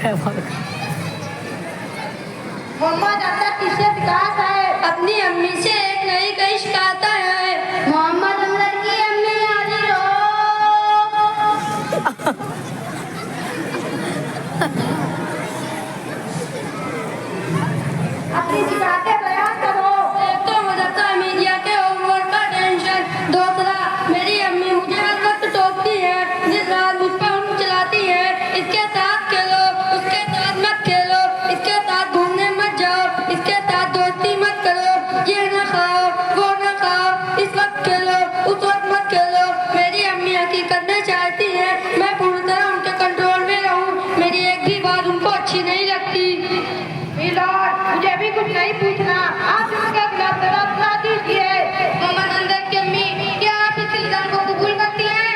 मोहम्मद अंदर किससे शिकायत है? अपनी अम्मी से एक नई कई शिकायत है। मोहम्मद अंदर की अम्मी हाजिर हो। अपनी शिकायतें बयान करो। एक तो मदरसा मीडिया के होमवर्क का टेंशन, दूसरा मेरी अम्मी मुझे हर वक्त टोकती है, जिस रात मुझ पर उंगली चलाती है, इसके साथ खेलो, उसके साथ मत खेलो, इसके साथ घूमने मत जाओ, इसके साथ दोस्ती मत करो, ये न खाओ, वो न खाओ, इस वक्त खेलो, उस वक्त मत खेलो। मेरी अम्मी हकीकत में चाहती है मैं पूरी तरह उनके कंट्रोल में रहूं, मेरी एक भी बात उनको अच्छी नहीं लगती। मिलाद, मुझे भी कुछ नहीं पूछना, आप उनके खिलाफ दरख्त ना दीजिए। मोहम्मद अंदर की अम्मी, क्या आप इस इल्जाम को कबूल करती हैं?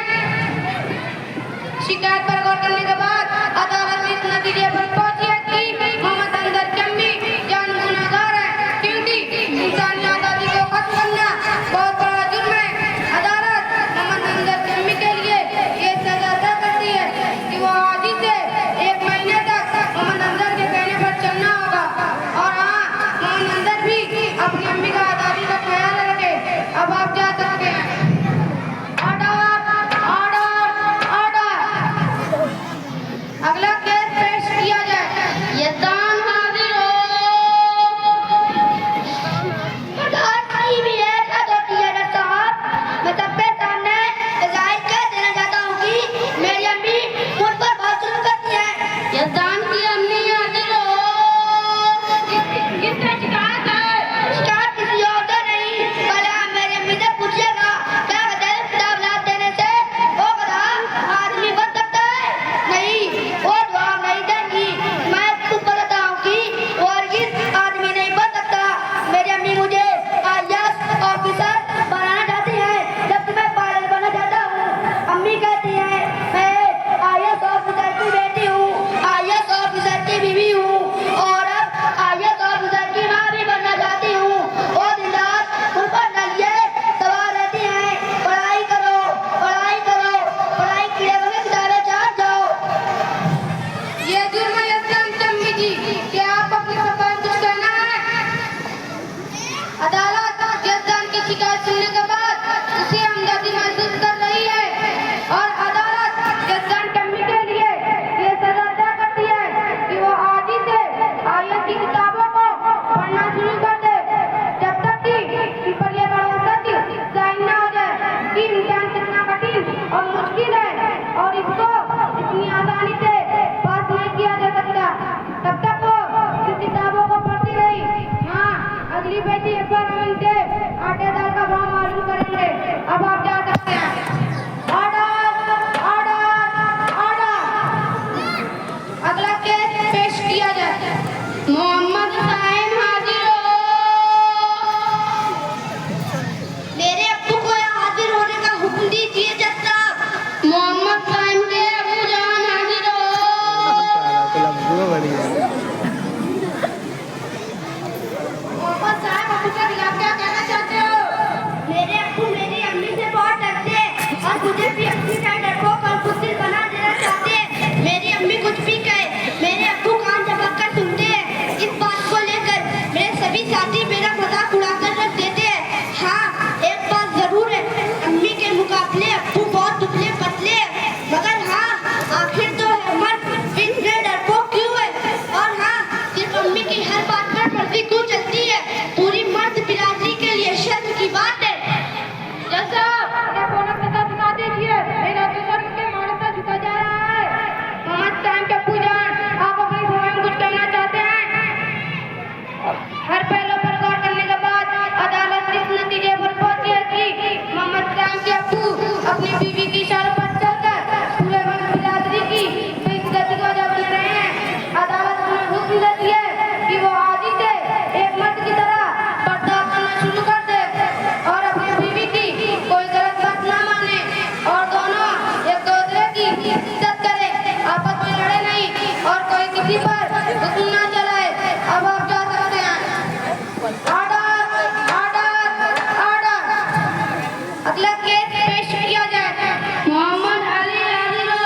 शिकायत पर गौर करने के बाद अदालत ने इस नतीजे पर पहुंची है कि मोहम्मद अंदर की अम्मी जान गुनहगार है, क्योंकि इंसानी आज़ादी को खत्म करना बहुत बड़ा जुर्म है। अदालत मोहम्मद अंदर की अम्मी के लिए ये सजा तय करती है कि वो आजी से 1 महीने तक मोहम्मद अंदर के कहने पर चलना होगा। और हाँ, मोहम्मद अंदर भी अपनी अम्मी का आज़ादी का ख्याल रखे। अब आप जा सकते हैं। अगला केस पेश किया जाए। यज़दान हाजिर हो। मैं सबके सामने जाहिर कर देना चाहता हूँ कि मेरी अम्मी मुझ पर बहुत जुल्म करती है। यज़दान की अम्मी हाजिर हो। किससे शिकायत है? शिकायत किसी और से नहीं, पहले आप मेरी अम्मी से पूछिएगा, क्या गधे किताब लाद देने से वो गधा आदमी बन सकता है? नहीं, वो जवाब नहीं देंगी। मैं तुमको बताता हूँ कि वो हरगिज़ आदमी नहीं बन सकता। मेरी अम्मी मुझे IAS ऑफिसर बनाना चाहती है, जबकि मैं पायलट बनना चाहता हूँ। अम्मी कहती है मैं IAS ऑफिसर की बेटी हूँ, IAS ऑफिसर की बीवी हूँ और अब IAS ऑफिसर की माँ भी बनना चाहती हूँ। वो दिन रात उन पर नलिये सवार रहती हैं, पढ़ाई करो, पढ़ाई करो, पढ़ाई कीड़े वाली किताबें चाट जाओ। ये जुर्म है यज़दान की अम्मी जी, क्या आप अपनी सफाई कुछ कहना है? अदालत यज़दान की शिकायत सुनने के बाद उसे हमदर्दी महसूस कर रही है और अदालत यज़दान की अम्मी के लिए ये सजा तय करती है कि वो आज ही से IAS की किताबों को पढ़ना शुरू कर दे, जब तक कि इन पर ये बड़ा सत्य जाहिर न हो जाए कि इम्तिहान कितना कठिन और मुश्किल है और इसको इतनी आसानी से पास नहीं किया जा सकता। तब तक वो इन किताबों को पढ़ती रही। हाँ, अगली पेशी पर हम इनके आटे दाल का भाव मालूम करेंगे। अब आप जा सकते हैं। Order, order, order. अगला केस पेश किया जाए। मोहम्मद साइम हाजिर हो। मेरे अब्बू को यहाँ हाजिर होने का हुक्म दीजिए जज साहब। मोहम्मद साइम के अबू जान हाजिर हो। मोहम्मद साहब, अब्बू के खिलाफ क्या कहना चाहते हो? मेरे अब्बू मेरी अम्मी से बहुत डरते हैं और मुझे भी अपनी तरह डरपोक और बुज़दिल बना देना चाहते हैं। मेरी अम्मी कुछ भी कहे, मेरे अब्बू कान दबा कर सुनते हैं। इस बात को लेकर मेरे सभी साथी मेरा मजाक उड़ाकर रख देते हैं। हाँ, एक बात जरूर है, अम्मी के मुकाबले अब्बू बहुत दुबले पतले हैं। मगर हाँ, आखिर तो मर्द इतने डरपोक क्यों है? और हाँ, सिर्फ अम्मी की हर बात पर मर्जी क्यों चलती है? पूरी मर्द बिरादरी के लिए शर्म की बात है। जज साहब, ये फोन अपने साथ सुना दीजिए, मेरा तो सर के मारे से झुका जा रहा है। मोहम्मद साइम के अब्बू जान, आप अपनी सभा में कुछ कहना चाहते हैं? हर पहलू पर गौर करने के बाद अदालत इस नतीजे पर पहुंची है कि मोहम्मद साइम के अब्बू अपनी बीवी की इशारों पर चलकर पूरे मर्द बिरादरी की बेइज्जती की वजह बन रहे हैं। अदालत उन्हें हुक्म देती है कि वो आज ही से एक मर्द की तरह बर्ताव करना शुरू कर दे और अपनी बीवी की कोई गलत बात ना माने और दोनों एक दूसरे की इज्जत करें, आपस में लड़े नहीं और कोई किसी पर हुक्म ना चलाए। अब आप जा सकते हैं। Order, order, order. अगला केस पेश किया जाए। मोहम्मद अली हाजिर हो।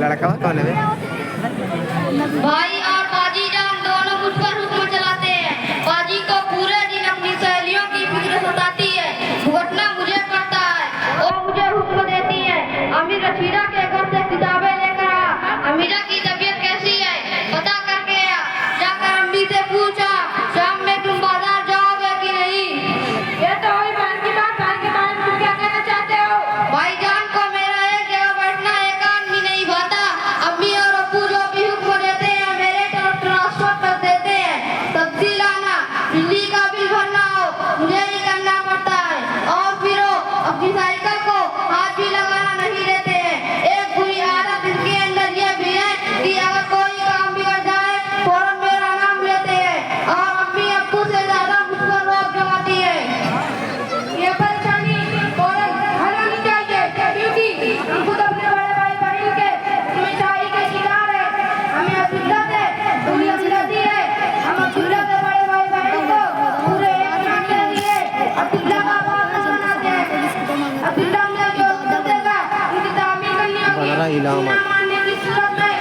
लड़का कौन है? भाई और बाजी जान दोनों मुझ पर हुक्म चलाते हैं। बाजी को पूरे दिन अपनी सहेलियों की फिक्र सताती है। भुगतना मुझे पड़ता है। वो मुझे हुक्म देती है, अमीर रशीदा के घर से किताबें लेकर आ। अमीरा की तबीयत कैसी है पता करके आ। जाकर अम्मी से पूछा शाम में तुम बाजार जाओगे कि नहीं। ये तो हुई बहन की बात। बहन के बारे में तुम क्या कहना चाहते हो? भाईजान को मेरा एक जगह बैठना एक आदमी नहीं भाता। अम्मी और अब्बू जो भी हुक्म देते हैं मेरे तरफ ट्रांसफर कर देते हैं। सब्जी लाना, बिजली का बिल भरना हो मुझे ही करना पड़ता है। और फिर वो अपनी साइकिल को हाथ भी लगाना नहीं देते हैं। एक बुरी आदत इनके अंदर ये भी है कि अगर कोई काम बिगड़ जाए फौरन मेरा नाम लेते हैं और अम्मी अब्बू से ज्यादा मुझ पर रोक जमाती है। ये परेशानी फौरन हल होनी चाहिए क्योंकि हम खुद अपने बड़े भाई बहन के हमेशाई के शिकार है। हमें अब्दुल्ला से थोड़ी हमदर्दी है। हम अब्दुल्ला के बड़े भाई बहन को पूरे एक मिनट के लिए अब्दुल्ला का बाप बनाते हैं। अब्दुल्ला ने जो हुक्म देगा उनकी तामील करनी होगी। बड़ा इलाम है। ना मानने की सूरत में